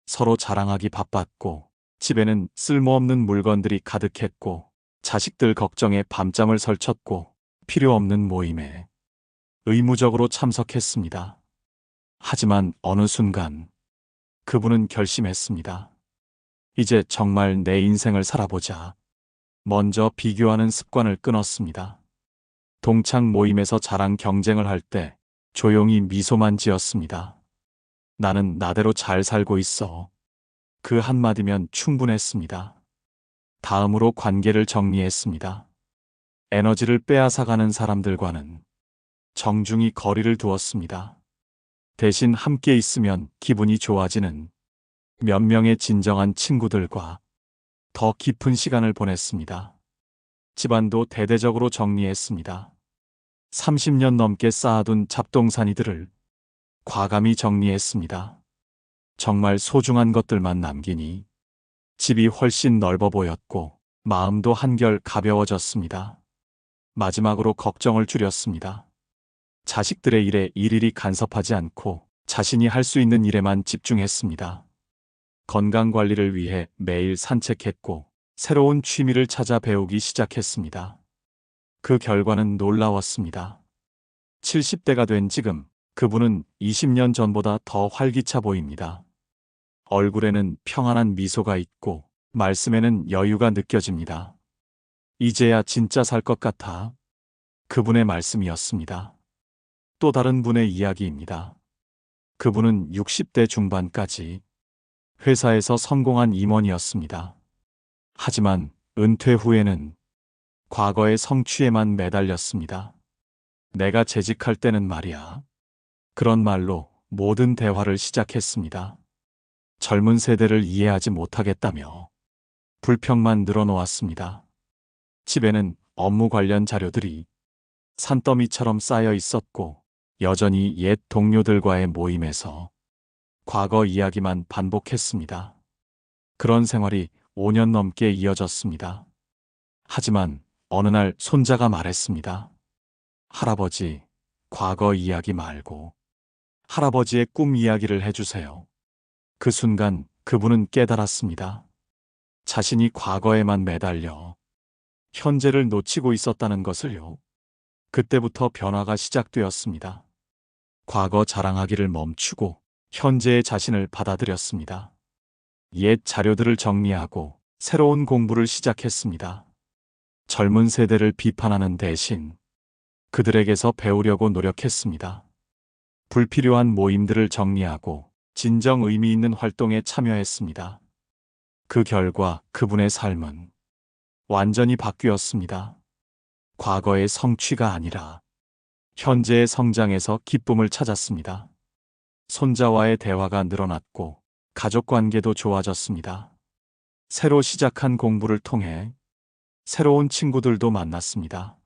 서로 자랑하기 바빴고 집에는 쓸모없는 물건들이 가득했고 자식들 걱정에 밤잠을 설쳤고 필요 없는 모임에 의무적으로 참석했습니다. 하지만 어느 순간 그분은 결심했습니다. 이제 정말 내 인생을 살아보자. 먼저 비교하는 습관을 끊었습니다. 동창 모임에서 자랑 경쟁을 할 때 조용히 미소만 지었습니다. 나는 나대로 잘 살고 있어. 그 한마디면 충분했습니다. 다음으로 관계를 정리했습니다. 에너지를 빼앗아가는 사람들과는 정중히 거리를 두었습니다. 대신 함께 있으면 기분이 좋아지는 몇 명의 진정한 친구들과 더 깊은 시간을 보냈습니다. 집안도 대대적으로 정리했습니다. 30년 넘게 쌓아둔 잡동사니들을 과감히 정리했습니다. 정말 소중한 것들만 남기니 집이 훨씬 넓어 보였고 마음도 한결 가벼워졌습니다. 마지막으로 걱정을 줄였습니다. 자식들의 일에 일일이 간섭하지 않고 자신이 할 수 있는 일에만 집중했습니다. 건강관리를 위해 매일 산책했고 새로운 취미를 찾아 배우기 시작했습니다. 그 결과는 놀라웠습니다. 70대가 된 지금 그분은 20년 전보다 더 활기차 보입니다. 얼굴에는 평안한 미소가 있고 말씀에는 여유가 느껴집니다. 이제야 진짜 살 것 같아. 그분의 말씀이었습니다. 또 다른 분의 이야기입니다. 그분은 60대 중반까지 회사에서 성공한 임원이었습니다. 하지만 은퇴 후에는 과거의 성취에만 매달렸습니다. 내가 재직할 때는 말이야. 그런 말로 모든 대화를 시작했습니다. 젊은 세대를 이해하지 못하겠다며 불평만 늘어놓았습니다. 집에는 업무 관련 자료들이 산더미처럼 쌓여 있었고 여전히 옛 동료들과의 모임에서 과거 이야기만 반복했습니다. 그런 생활이 5년 넘게 이어졌습니다. 하지만 어느 날 손자가 말했습니다. 할아버지, 과거 이야기 말고 할아버지의 꿈 이야기를 해주세요. 그 순간 그분은 깨달았습니다. 자신이 과거에만 매달려 현재를 놓치고 있었다는 것을요. 그때부터 변화가 시작되었습니다. 과거 자랑하기를 멈추고 현재의 자신을 받아들였습니다. 옛 자료들을 정리하고 새로운 공부를 시작했습니다. 젊은 세대를 비판하는 대신 그들에게서 배우려고 노력했습니다. 불필요한 모임들을 정리하고 진정 의미 있는 활동에 참여했습니다. 그 결과 그분의 삶은 완전히 바뀌었습니다. 과거의 성취가 아니라 현재의 성장에서 기쁨을 찾았습니다. 손자와의 대화가 늘어났고 가족 관계도 좋아졌습니다. 새로 시작한 공부를 통해 새로운 친구들도 만났습니다.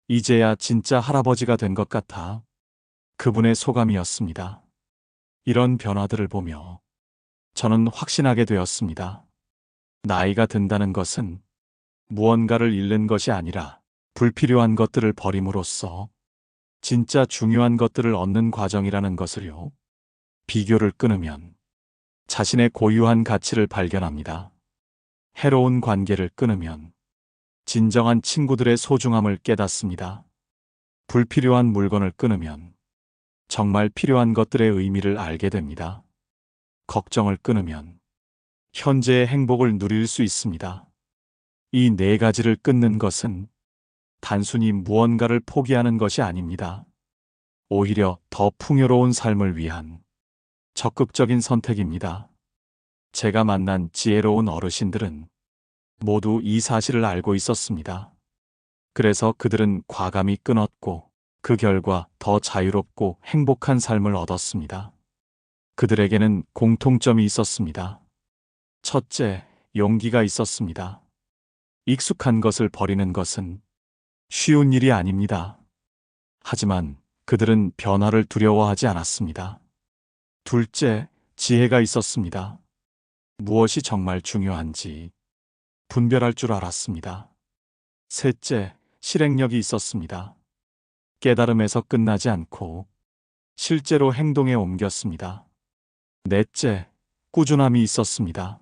이제야 진짜 할아버지가 된 것 같아 그분의 소감이었습니다. 이런 변화들을 보며 저는 확신하게 되었습니다. 나이가 든다는 것은 무언가를 잃는 것이 아니라 불필요한 것들을 버림으로써 진짜 중요한 것들을 얻는 과정이라는 것을요. 비교를 끊으면 자신의 고유한 가치를 발견합니다. 해로운 관계를 끊으면 진정한 친구들의 소중함을 깨닫습니다. 불필요한 물건을 끊으면 정말 필요한 것들의 의미를 알게 됩니다. 걱정을 끊으면 현재의 행복을 누릴 수 있습니다. 이 네 가지를 끊는 것은 단순히 무언가를 포기하는 것이 아닙니다. 오히려 더 풍요로운 삶을 위한 적극적인 선택입니다. 제가 만난 지혜로운 어르신들은 모두 이 사실을 알고 있었습니다. 그래서 그들은 과감히 끊었고 그 결과 더 자유롭고 행복한 삶을 얻었습니다. 그들에게는 공통점이 있었습니다. 첫째, 용기가 있었습니다. 익숙한 것을 버리는 것은 쉬운 일이 아닙니다. 하지만 그들은 변화를 두려워하지 않았습니다. 둘째, 지혜가 있었습니다. 무엇이 정말 중요한지 분별할 줄 알았습니다. 셋째, 실행력이 있었습니다. 깨달음에서 끝나지 않고 실제로 행동에 옮겼습니다. 넷째, 꾸준함이 있었습니다.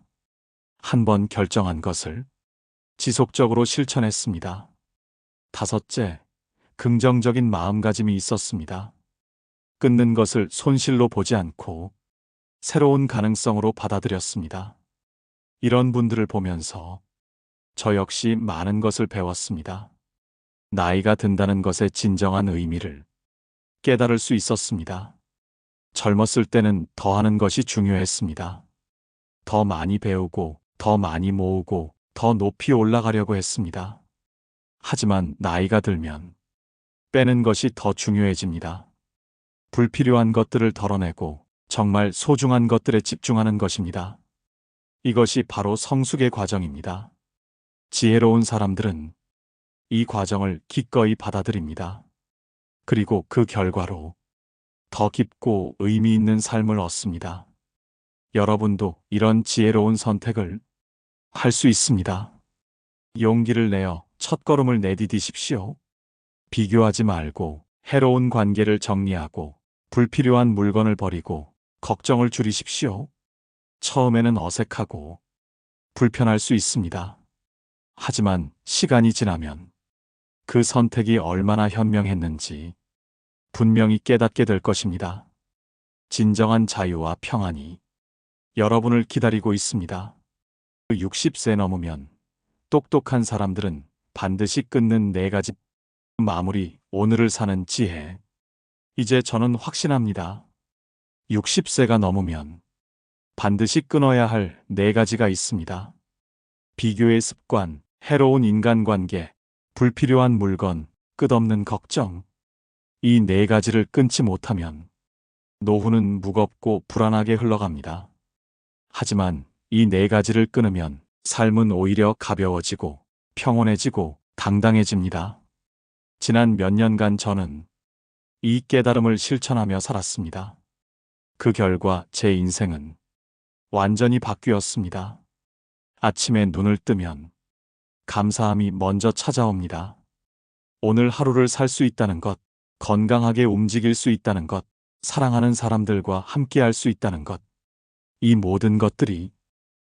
한 번 결정한 것을 지속적으로 실천했습니다. 다섯째, 긍정적인 마음가짐이 있었습니다. 끊는 것을 손실로 보지 않고 새로운 가능성으로 받아들였습니다. 이런 분들을 보면서 저 역시 많은 것을 배웠습니다. 나이가 든다는 것의 진정한 의미를, 깨달을 수 있었습니다. 젊었을 때는 더 하는 것이 중요했습니다. 더 많이 배우고, 더 많이 모으고, 더 높이 올라가려고 했습니다. 하지만 나이가 들면 빼는 것이 더 중요해집니다. 불필요한 것들을 덜어내고 정말 소중한 것들에 집중하는 것입니다. 이것이 바로 성숙의 과정입니다. 지혜로운 사람들은 이 과정을 기꺼이 받아들입니다. 그리고 그 결과로 더 깊고 의미 있는 삶을 얻습니다. 여러분도 이런 지혜로운 선택을 할 수 있습니다. 용기를 내어 첫걸음을 내디디십시오. 비교하지 말고 해로운 관계를 정리하고 불필요한 물건을 버리고 걱정을 줄이십시오. 처음에는 어색하고 불편할 수 있습니다. 하지만 시간이 지나면 그 선택이 얼마나 현명했는지 분명히 깨닫게 될 것입니다. 진정한 자유와 평안이 여러분을 기다리고 있습니다. 60세 넘으면 똑똑한 사람들은 반드시 끊는 4가지 마무리, 오늘을 사는 지혜. 이제 저는 확신합니다. 60세가 넘으면 반드시 끊어야 할 4가지가 있습니다. 비교의 습관, 해로운 인간관계, 불필요한 물건, 끝없는 걱정. 이 4가지를 끊지 못하면 노후는 무겁고 불안하게 흘러갑니다. 하지만 이 4가지를 끊으면 삶은 오히려 가벼워지고 평온해지고 당당해집니다. 지난 몇 년간 저는 이 깨달음을 실천하며 살았습니다. 그 결과 제 인생은 완전히 바뀌었습니다. 아침에 눈을 뜨면 감사함이 먼저 찾아옵니다. 오늘 하루를 살 수 있다는 것, 건강하게 움직일 수 있다는 것, 사랑하는 사람들과 함께할 수 있다는 것. 이 모든 것들이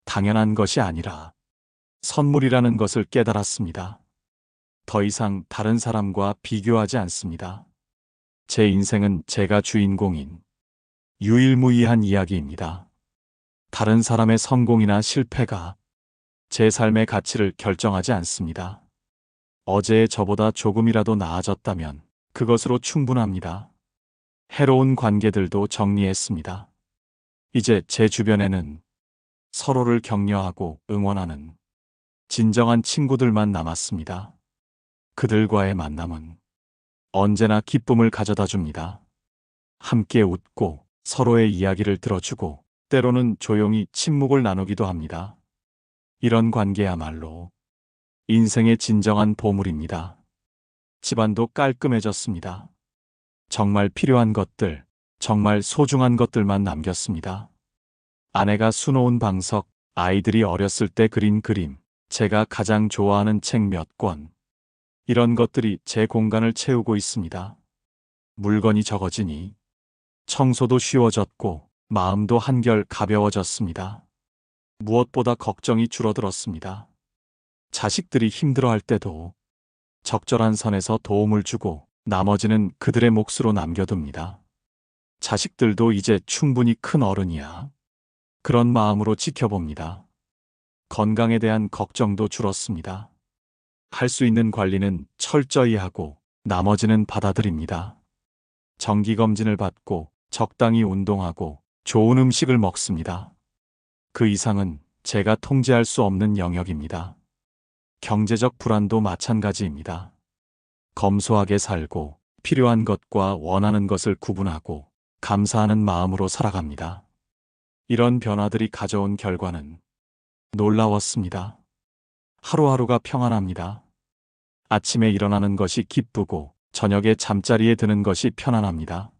당연한 것이 아니라 선물이라는 것을 깨달았습니다. 더 이상 다른 사람과 비교하지 않습니다. 제 인생은 제가 주인공인 유일무이한 이야기입니다. 다른 사람의 성공이나 실패가 제 삶의 가치를 결정하지 않습니다. 어제의 저보다 조금이라도 나아졌다면 그것으로 충분합니다. 해로운 관계들도 정리했습니다. 이제 제 주변에는 서로를 격려하고 응원하는 진정한 친구들만 남았습니다. 그들과의 만남은 언제나 기쁨을 가져다 줍니다. 함께 웃고 서로의 이야기를 들어주고 때로는 조용히 침묵을 나누기도 합니다. 이런 관계야말로 인생의 진정한 보물입니다. 집안도 깔끔해졌습니다. 정말 필요한 것들, 정말 소중한 것들만 남겼습니다. 아내가 수놓은 방석, 아이들이 어렸을 때 그린 그림, 제가 가장 좋아하는 책 몇 권. 이런 것들이 제 공간을 채우고 있습니다. 물건이 적어지니 청소도 쉬워졌고 마음도 한결 가벼워졌습니다. 무엇보다 걱정이 줄어들었습니다. 자식들이 힘들어할 때도 적절한 선에서 도움을 주고 나머지는 그들의 몫으로 남겨둡니다. 자식들도 이제 충분히 큰 어른이야. 그런 마음으로 지켜봅니다. 건강에 대한 걱정도 줄었습니다. 할 수 있는 관리는 철저히 하고 나머지는 받아들입니다. 정기검진을 받고 적당히 운동하고 좋은 음식을 먹습니다. 그 이상은 제가 통제할 수 없는 영역입니다. 경제적 불안도 마찬가지입니다. 검소하게 살고 필요한 것과 원하는 것을 구분하고 감사하는 마음으로 살아갑니다. 이런 변화들이 가져온 결과는 놀라웠습니다. 하루하루가 평안합니다. 아침에 일어나는 것이 기쁘고 저녁에 잠자리에 드는 것이 편안합니다.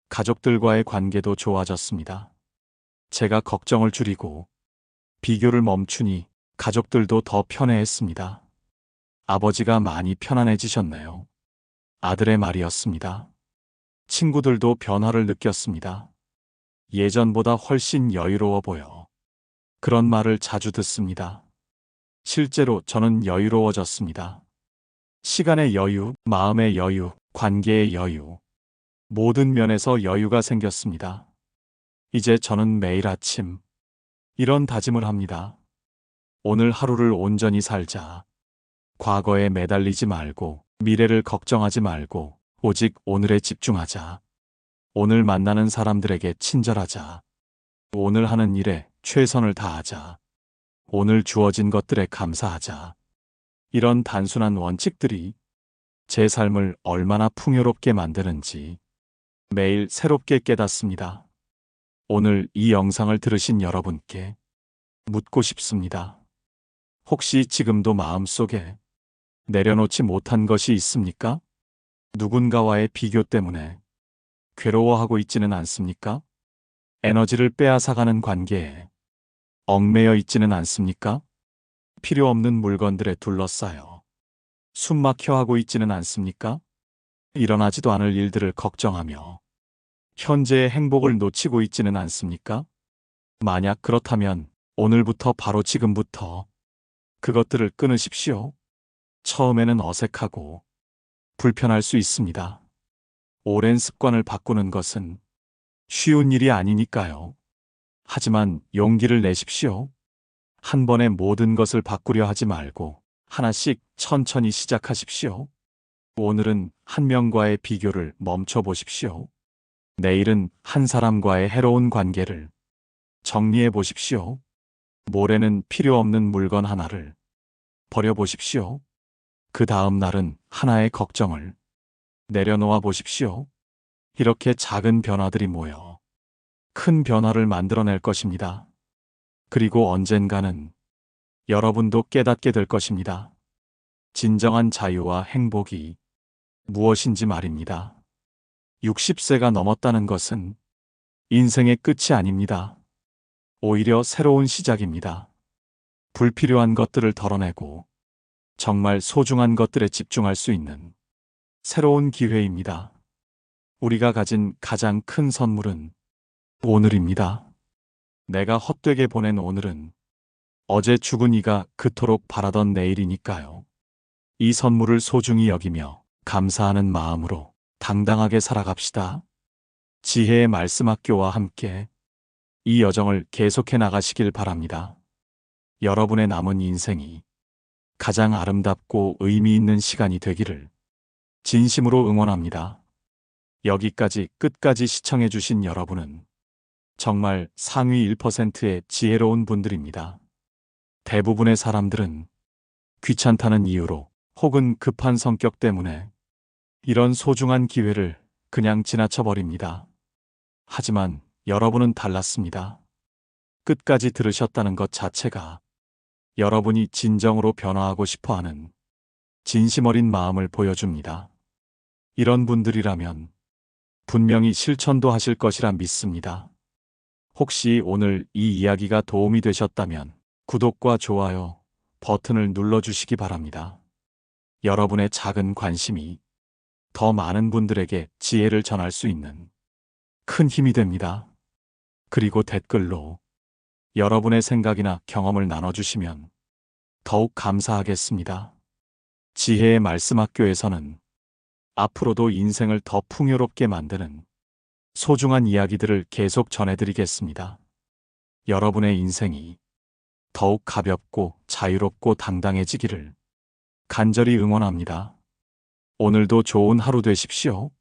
가족들과의 관계도 좋아졌습니다. 제가 걱정을 줄이고 비교를 멈추니 가족들도 더 편해했습니다. 아버지가 많이 편안해지셨네요. 아들의 말이었습니다. 친구들도 변화를 느꼈습니다. 예전보다 훨씬 여유로워 보여. 그런 말을 자주 듣습니다. 실제로 저는 여유로워졌습니다. 시간의 여유, 마음의 여유, 관계의 여유. 모든 면에서 여유가 생겼습니다. 이제 저는 매일 아침 이런 다짐을 합니다. 오늘 하루를 온전히 살자. 과거에 매달리지 말고, 미래를 걱정하지 말고, 오직 오늘에 집중하자. 오늘 만나는 사람들에게 친절하자. 오늘 하는 일에 최선을 다하자. 오늘 주어진 것들에 감사하자. 이런 단순한 원칙들이 제 삶을 얼마나 풍요롭게 만드는지 매일 새롭게 깨닫습니다. 오늘 이 영상을 들으신 여러분께 묻고 싶습니다. 혹시 지금도 마음속에 내려놓지 못한 것이 있습니까? 누군가와의 비교 때문에 괴로워하고 있지는 않습니까? 에너지를 빼앗아가는 관계에 얽매여 있지는 않습니까? 필요 없는 물건들에 둘러싸여 숨막혀 하고 있지는 않습니까? 일어나지도 않을 일들을 걱정하며 현재의 행복을 놓치고 있지는 않습니까? 만약 그렇다면 오늘부터 바로 지금부터 그것들을 끊으십시오. 처음에는 어색하고 불편할 수 있습니다. 오랜 습관을 바꾸는 것은 쉬운 일이 아니니까요. 하지만 용기를 내십시오. 한 번에 모든 것을 바꾸려 하지 말고 하나씩 천천히 시작하십시오. 오늘은 한 명과의 비교를 멈춰 보십시오. 내일은 한 사람과의 해로운 관계를 정리해 보십시오. 모레는 필요 없는 물건 하나를 버려보십시오. 그 다음 날은 하나의 걱정을 내려놓아 보십시오. 이렇게 작은 변화들이 모여 큰 변화를 만들어낼 것입니다. 그리고 언젠가는 여러분도 깨닫게 될 것입니다. 진정한 자유와 행복이 무엇인지 말입니다. 60세가 넘었다는 것은 인생의 끝이 아닙니다. 오히려 새로운 시작입니다. 불필요한 것들을 덜어내고 정말 소중한 것들에 집중할 수 있는 새로운 기회입니다. 우리가 가진 가장 큰 선물은 오늘입니다. 내가 헛되게 보낸 오늘은 어제 죽은 이가 그토록 바라던 내일이니까요. 이 선물을 소중히 여기며 감사하는 마음으로 당당하게 살아갑시다. 지혜의 말씀 학교와 함께 이 여정을 계속해 나가시길 바랍니다. 여러분의 남은 인생이 가장 아름답고 의미 있는 시간이 되기를 진심으로 응원합니다. 여기까지 끝까지 시청해 주신 여러분은 정말 상위 1%의 지혜로운 분들입니다. 대부분의 사람들은 귀찮다는 이유로 혹은 급한 성격 때문에 이런 소중한 기회를 그냥 지나쳐 버립니다. 하지만 여러분은 달랐습니다. 끝까지 들으셨다는 것 자체가 여러분이 진정으로 변화하고 싶어 하는 진심 어린 마음을 보여줍니다. 이런 분들이라면 분명히 실천도 하실 것이라 믿습니다. 혹시 오늘 이 이야기가 도움이 되셨다면 구독과 좋아요 버튼을 눌러주시기 바랍니다. 여러분의 작은 관심이 더 많은 분들에게 지혜를 전할 수 있는 큰 힘이 됩니다. 그리고 댓글로 여러분의 생각이나 경험을 나눠주시면 더욱 감사하겠습니다. 지혜의 말씀 학교에서는 앞으로도 인생을 더 풍요롭게 만드는 소중한 이야기들을 계속 전해드리겠습니다. 여러분의 인생이 더욱 가볍고 자유롭고 당당해지기를 간절히 응원합니다. 오늘도 좋은 하루 되십시오.